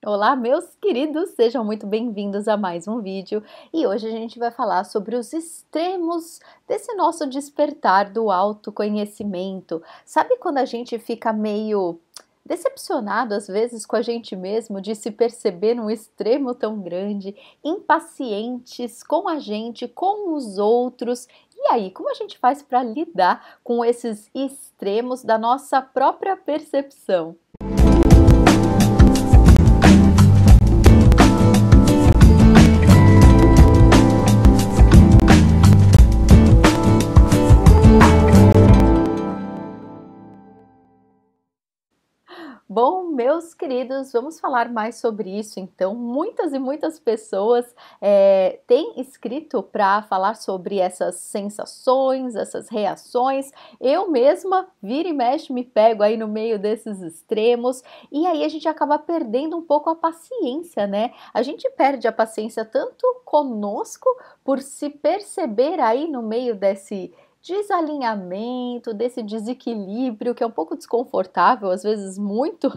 Olá, meus queridos, sejam muito bem-vindos a mais um vídeo e hoje a gente vai falar sobre os extremos desse nosso despertar do autoconhecimento. Sabe quando a gente fica meio decepcionado às vezes com a gente mesmo de se perceber num extremo tão grande, impacientes com a gente, com os outros? E aí, como a gente faz para lidar com esses extremos da nossa própria percepção? Bom, meus queridos, vamos falar mais sobre isso então. Muitas e muitas pessoas têm escrito para falar sobre essas sensações, essas reações. Eu mesma, vira e mexe, me pego aí no meio desses extremos e aí a gente acaba perdendo um pouco a paciência, né? A gente perde a paciência tanto conosco por se perceber aí no meio desse desalinhamento, desse desequilíbrio que é um pouco desconfortável, às vezes muito,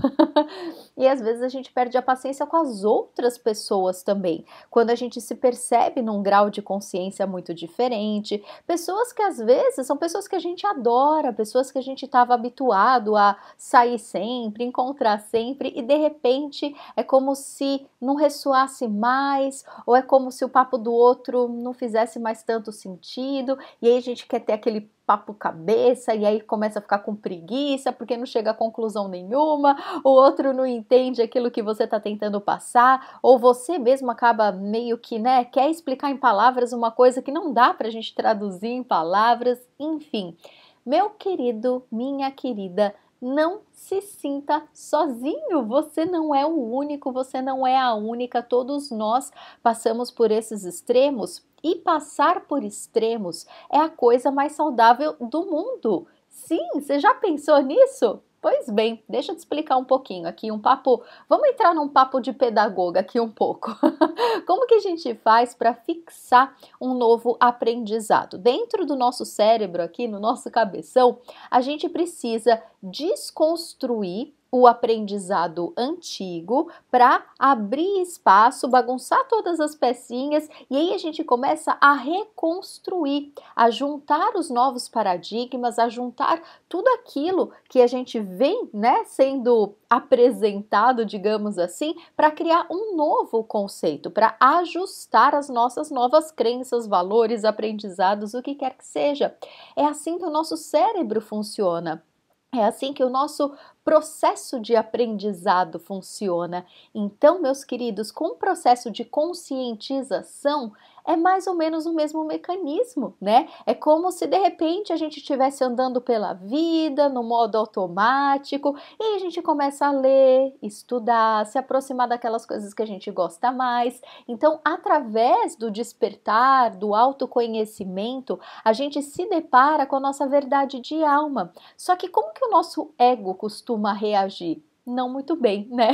e às vezes a gente perde a paciência com as outras pessoas também. Quando a gente se percebe num grau de consciência muito diferente, pessoas que às vezes são pessoas que a gente adora, pessoas que a gente estava habituado a sair sempre, encontrar sempre, e de repente é como se não ressoasse mais, ou é como se o papo do outro não fizesse mais tanto sentido, e aí a gente quer ter aquele papo cabeça e aí começa a ficar com preguiça porque não chega a conclusão nenhuma, o outro não entende aquilo que você está tentando passar, ou você mesmo acaba meio que, né, quer explicar em palavras uma coisa que não dá para a gente traduzir em palavras, enfim. Meu querido, minha querida, não se sinta sozinho, você não é o único, você não é a única, todos nós passamos por esses extremos e passar por extremos é a coisa mais saudável do mundo. Sim, você já pensou nisso? Pois bem, deixa eu te explicar um pouquinho aqui, um papo, vamos entrar num papo de pedagoga aqui um pouco. Como que a gente faz para fixar um novo aprendizado? Dentro do nosso cérebro aqui, no nosso cabeção, a gente precisa desconstruir o aprendizado antigo para abrir espaço, bagunçar todas as pecinhas e aí a gente começa a reconstruir, a juntar os novos paradigmas, a juntar tudo aquilo que a gente vem, né, sendo apresentado, digamos assim, para criar um novo conceito, para ajustar as nossas novas crenças, valores, aprendizados, o que quer que seja. É assim que o nosso cérebro funciona. É assim que o nosso processo de aprendizado funciona. Então, meus queridos, com o processo de conscientização, é mais ou menos o mesmo mecanismo, né? É como se de repente a gente estivesse andando pela vida no modo automático e a gente começa a ler, estudar, se aproximar daquelas coisas que a gente gosta mais. Então, através do despertar, do autoconhecimento, a gente se depara com a nossa verdade de alma. Só que como que o nosso ego costuma reagir? Não muito bem, né?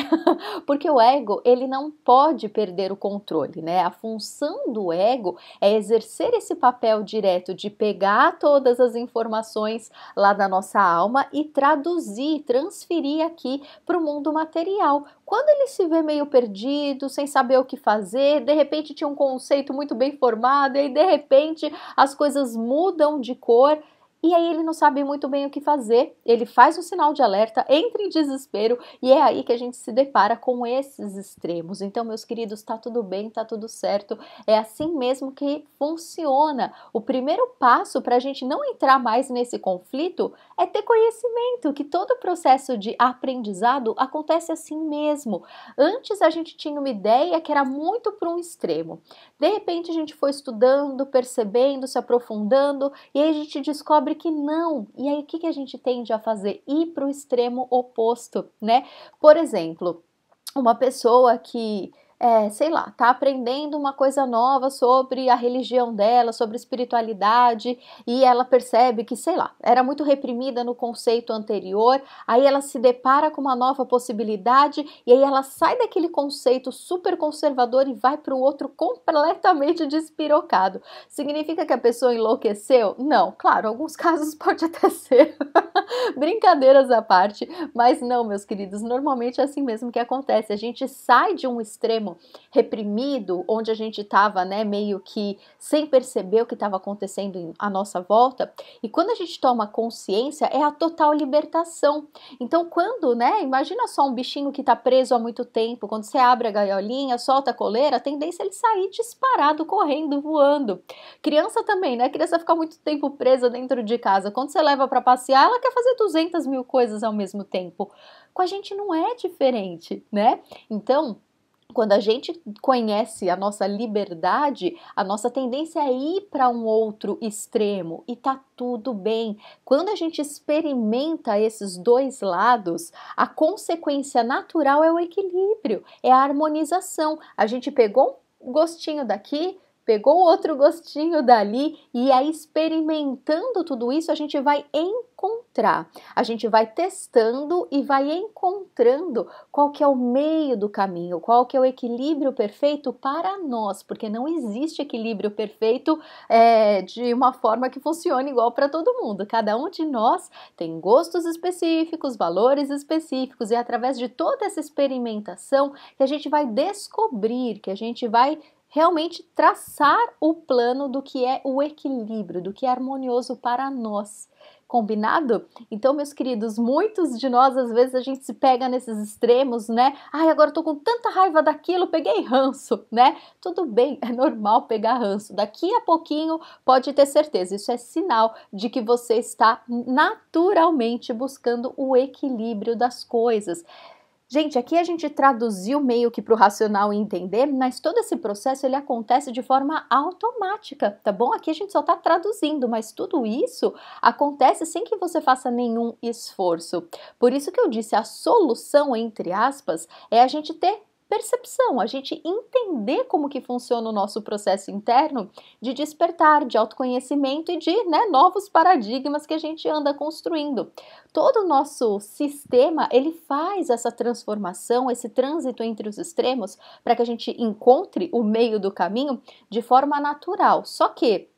Porque o ego, ele não pode perder o controle, né? A função do ego é exercer esse papel direto de pegar todas as informações lá da nossa alma e traduzir, transferir aqui para o mundo material. Quando ele se vê meio perdido, sem saber o que fazer, de repente tinha um conceito muito bem formado e aí de repente as coisas mudam de cor. E aí ele não sabe muito bem o que fazer, ele faz um sinal de alerta, entra em desespero e é aí que a gente se depara com esses extremos. Então, meus queridos, tá tudo bem, tá tudo certo, é assim mesmo que funciona. O primeiro passo para a gente não entrar mais nesse conflito é ter conhecimento, que todo o processo de aprendizado acontece assim mesmo. Antes a gente tinha uma ideia que era muito para um extremo. De repente a gente foi estudando, percebendo, se aprofundando e aí a gente descobre que não. E aí o que a gente tende a fazer? Ir para o extremo oposto, né? Por exemplo, uma pessoa que sei lá, tá aprendendo uma coisa nova sobre a religião dela, sobre espiritualidade, e ela percebe que, sei lá, era muito reprimida no conceito anterior, aí ela se depara com uma nova possibilidade, e aí ela sai daquele conceito super conservador e vai para o outro completamente despirocado. Significa que a pessoa enlouqueceu? Não, claro, alguns casos pode até ser. Brincadeiras à parte, mas não, meus queridos, normalmente é assim mesmo que acontece. A gente sai de um extremo reprimido, onde a gente estava, né, meio que sem perceber o que estava acontecendo à nossa volta, e quando a gente toma consciência, é a total libertação. Então, quando, né, imagina só um bichinho que está preso há muito tempo, quando você abre a gaiolinha, solta a coleira, a tendência é ele sair disparado, correndo, voando. Criança também, né? A criança fica muito tempo presa dentro de casa. Quando você leva para passear, ela quer fazer 200 mil coisas ao mesmo tempo. Com a gente não é diferente, né? Então, quando a gente conhece a nossa liberdade, a nossa tendência é ir para um outro extremo e tá tudo bem. Quando a gente experimenta esses dois lados, a consequência natural é o equilíbrio, é a harmonização. A gente pegou um gostinho daqui, pegou outro gostinho dali, e aí experimentando tudo isso a gente vai encontrar, a gente vai testando e vai encontrando qual que é o meio do caminho, qual que é o equilíbrio perfeito para nós, porque não existe equilíbrio perfeito de uma forma que funcione igual para todo mundo. Cada um de nós tem gostos específicos, valores específicos, e é através de toda essa experimentação que a gente vai descobrir, que a gente vai realmente traçar o plano do que é o equilíbrio, do que é harmonioso para nós. Combinado? Então, meus queridos, muitos de nós, às vezes, a gente se pega nesses extremos, né? Ai, agora eu tô com tanta raiva daquilo, peguei ranço, né? Tudo bem, é normal pegar ranço. Daqui a pouquinho, pode ter certeza, isso é sinal de que você está naturalmente buscando o equilíbrio das coisas. Gente, aqui a gente traduziu meio que para o racional entender, mas todo esse processo ele acontece de forma automática, tá bom? Aqui a gente só está traduzindo, mas tudo isso acontece sem que você faça nenhum esforço. Por isso que eu disse, a solução, entre aspas, é a gente ter percepção, a gente entender como que funciona o nosso processo interno de despertar, de autoconhecimento e de, né, novos paradigmas que a gente anda construindo. Todo o nosso sistema, ele faz essa transformação, esse trânsito entre os extremos, para que a gente encontre o meio do caminho de forma natural. Só que,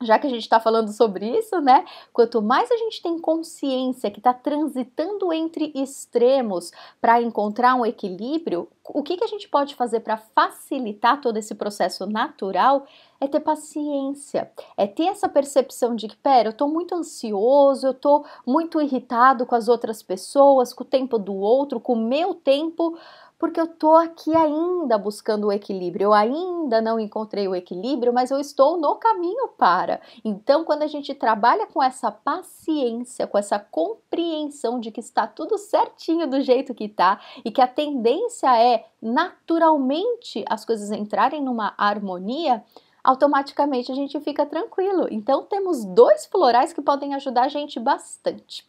já que a gente está falando sobre isso, né? Quanto mais a gente tem consciência que está transitando entre extremos para encontrar um equilíbrio, o que a gente pode fazer para facilitar todo esse processo natural é ter paciência, é ter essa percepção de que, pera, eu estou muito ansioso, eu estou muito irritado com as outras pessoas, com o tempo do outro, com o meu tempo, porque eu estou aqui ainda buscando o equilíbrio, eu ainda não encontrei o equilíbrio, mas eu estou no caminho para. Então, quando a gente trabalha com essa paciência, com essa compreensão de que está tudo certinho do jeito que está e que a tendência é naturalmente as coisas entrarem numa harmonia, automaticamente a gente fica tranquilo. Então, temos dois florais que podem ajudar a gente bastante.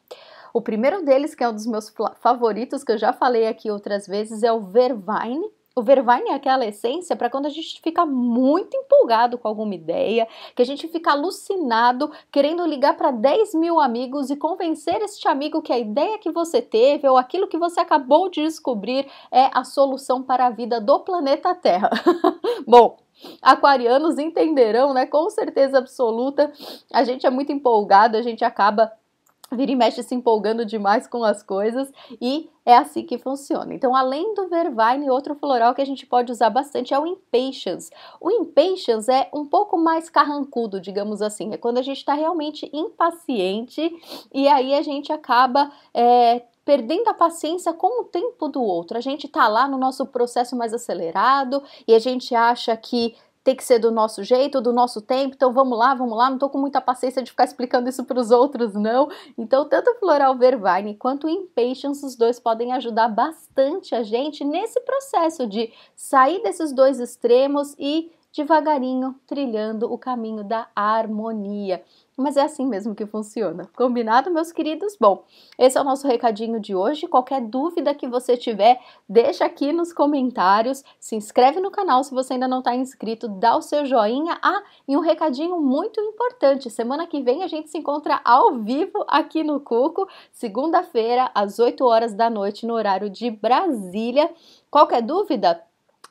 O primeiro deles, que é um dos meus favoritos, que eu já falei aqui outras vezes, é o Vervain. O Vervain é aquela essência para quando a gente fica muito empolgado com alguma ideia, que a gente fica alucinado, querendo ligar para 10 mil amigos e convencer este amigo que a ideia que você teve ou aquilo que você acabou de descobrir é a solução para a vida do planeta Terra. Bom, aquarianos entenderão, né? Com certeza absoluta, a gente é muito empolgado, a gente acaba vira e mexe se empolgando demais com as coisas e é assim que funciona. Então, além do Vervain, outro floral que a gente pode usar bastante é o Impatience. O Impatience é um pouco mais carrancudo, digamos assim. É quando a gente está realmente impaciente e aí a gente acaba perdendo a paciência com o tempo do outro. A gente tá lá no nosso processo mais acelerado e a gente acha que tem que ser do nosso jeito, do nosso tempo, então vamos lá, não tô com muita paciência de ficar explicando isso para os outros, não. Então, tanto o Floral Vervain quanto o Impatience, os dois podem ajudar bastante a gente nesse processo de sair desses dois extremos e devagarinho trilhando o caminho da harmonia. Mas é assim mesmo que funciona. Combinado, meus queridos? Bom, esse é o nosso recadinho de hoje. Qualquer dúvida que você tiver, deixa aqui nos comentários. Se inscreve no canal se você ainda não está inscrito, dá o seu joinha. Ah, e um recadinho muito importante. Semana que vem a gente se encontra ao vivo aqui no Cuco, segunda-feira, às 8 horas da noite, no horário de Brasília. Qualquer dúvida?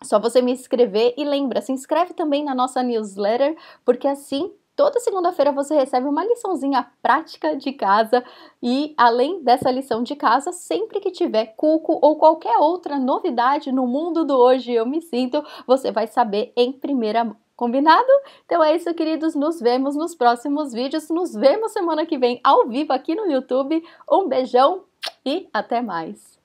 Só você me inscrever e lembra, se inscreve também na nossa newsletter, porque assim toda segunda-feira você recebe uma liçãozinha prática de casa e além dessa lição de casa, sempre que tiver Cuco ou qualquer outra novidade no mundo do Hoje Eu Me Sinto, você vai saber em primeira mão. Combinado? Então é isso, queridos. Nos vemos nos próximos vídeos. Nos vemos semana que vem ao vivo aqui no YouTube. Um beijão e até mais!